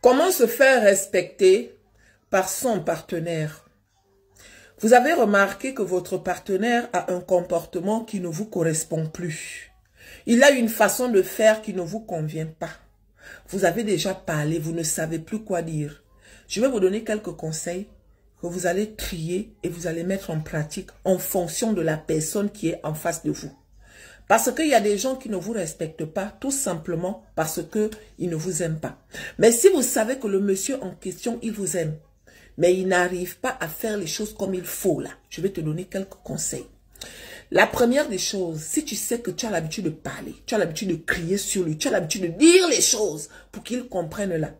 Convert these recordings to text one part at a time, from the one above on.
Comment se faire respecter par son partenaire? Vous avez remarqué que votre partenaire a un comportement qui ne vous correspond plus. Il a une façon de faire qui ne vous convient pas. Vous avez déjà parlé, vous ne savez plus quoi dire. Je vais vous donner quelques conseils que vous allez trier et vous allez mettre en pratique en fonction de la personne qui est en face de vous. Parce qu'il y a des gens qui ne vous respectent pas, tout simplement parce qu'ils ne vous aiment pas. Mais si vous savez que le monsieur en question, il vous aime, mais il n'arrive pas à faire les choses comme il faut là, je vais te donner quelques conseils. La première des choses, si tu sais que tu as l'habitude de parler, tu as l'habitude de crier sur lui, tu as l'habitude de dire les choses pour qu'il comprenne là,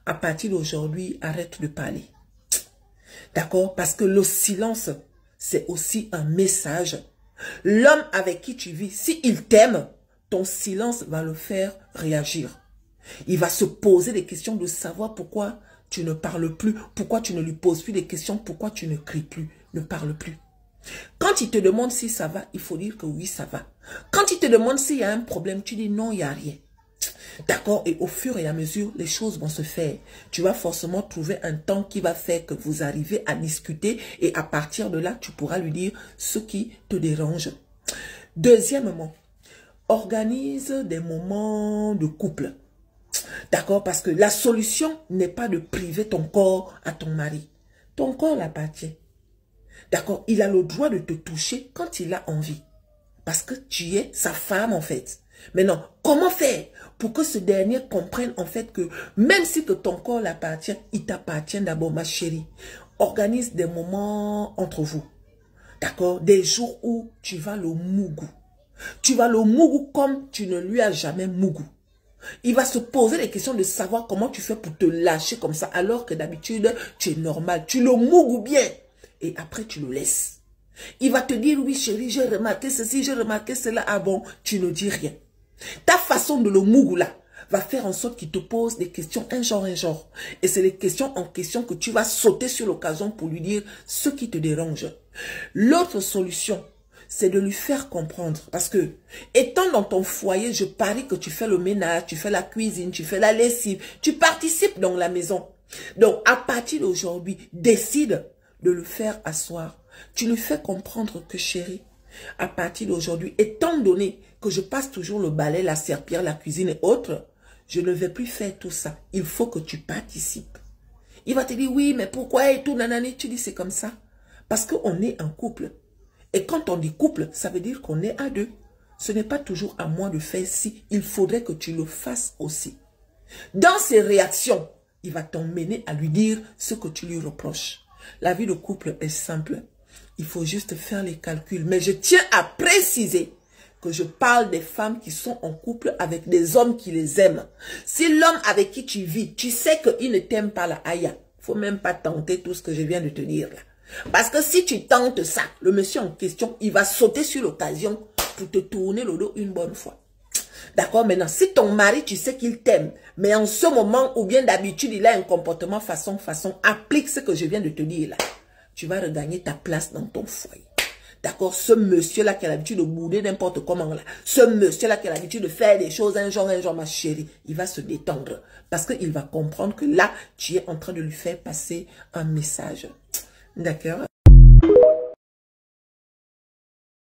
à partir d'aujourd'hui, arrête de parler. D'accord? Parce que le silence, c'est aussi un message. L'homme avec qui tu vis, s'il t'aime, ton silence va le faire réagir. Il va se poser des questions de savoir pourquoi tu ne parles plus, pourquoi tu ne lui poses plus des questions, pourquoi tu ne cries plus, ne parle plus. Quand il te demande si ça va, il faut dire que oui, ça va. Quand il te demande s'il y a un problème, tu dis non, il n'y a rien. D'accord? Et au fur et à mesure, les choses vont se faire. Tu vas forcément trouver un temps qui va faire que vous arrivez à discuter et à partir de là, tu pourras lui dire ce qui te dérange. Deuxièmement, organise des moments de couple. D'accord? Parce que la solution n'est pas de priver ton corps à ton mari. Ton corps l'appartient. D'accord? Il a le droit de te toucher quand il a envie. Parce que tu es sa femme en fait. Maintenant, comment faire pour que ce dernier comprenne en fait que même si que ton corps l'appartient, il t'appartient d'abord ma chérie. Organise des moments entre vous. D'accord? Des jours où tu vas le mougou. Tu vas le mougou comme tu ne lui as jamais mougou. Il va se poser des questions de savoir comment tu fais pour te lâcher comme ça alors que d'habitude tu es normal. Tu le mougou bien et après tu le laisses. Il va te dire oui chérie, j'ai remarqué ceci, j'ai remarqué cela. Ah bon, tu ne dis rien. Ta façon de le mougou là va faire en sorte qu'il te pose des questions un genre. Et c'est les questions en question que tu vas sauter sur l'occasion pour lui dire ce qui te dérange. L'autre solution, c'est de lui faire comprendre. Parce que, étant dans ton foyer, je parie que tu fais le ménage, tu fais la cuisine, tu fais la lessive, tu participes dans la maison. Donc, à partir d'aujourd'hui, décide de le faire asseoir. Tu lui fais comprendre que chérie, à partir d'aujourd'hui, étant donné que je passe toujours le balai, la serpillière, la cuisine et autres, je ne vais plus faire tout ça. Il faut que tu participes. Il va te dire, oui, mais pourquoi et tout, nanani, tu dis c'est comme ça. Parce qu'on est un couple. Et quand on dit couple, ça veut dire qu'on est à deux. Ce n'est pas toujours à moi de faire si, il faudrait que tu le fasses aussi. Dans ses réactions, il va t'emmener à lui dire ce que tu lui reproches. La vie de couple est simple. Il faut juste faire les calculs. Mais je tiens à préciser que je parle des femmes qui sont en couple avec des hommes qui les aiment. Si l'homme avec qui tu vis, tu sais qu'il ne t'aime pas la aïe, il ne faut même pas tenter tout ce que je viens de te dire là. Parce que si tu tentes ça, le monsieur en question, il va sauter sur l'occasion pour te tourner le dos une bonne fois. D'accord? Maintenant, si ton mari, tu sais qu'il t'aime, mais en ce moment, ou bien d'habitude, il a un comportement façon, applique ce que je viens de te dire là. Tu vas regagner ta place dans ton foyer. D'accord? Ce monsieur-là qui a l'habitude de bouder n'importe comment là. Ce monsieur-là qui a l'habitude de faire des choses un genre, ma chérie. Il va se détendre. Parce qu'il va comprendre que là, tu es en train de lui faire passer un message. D'accord?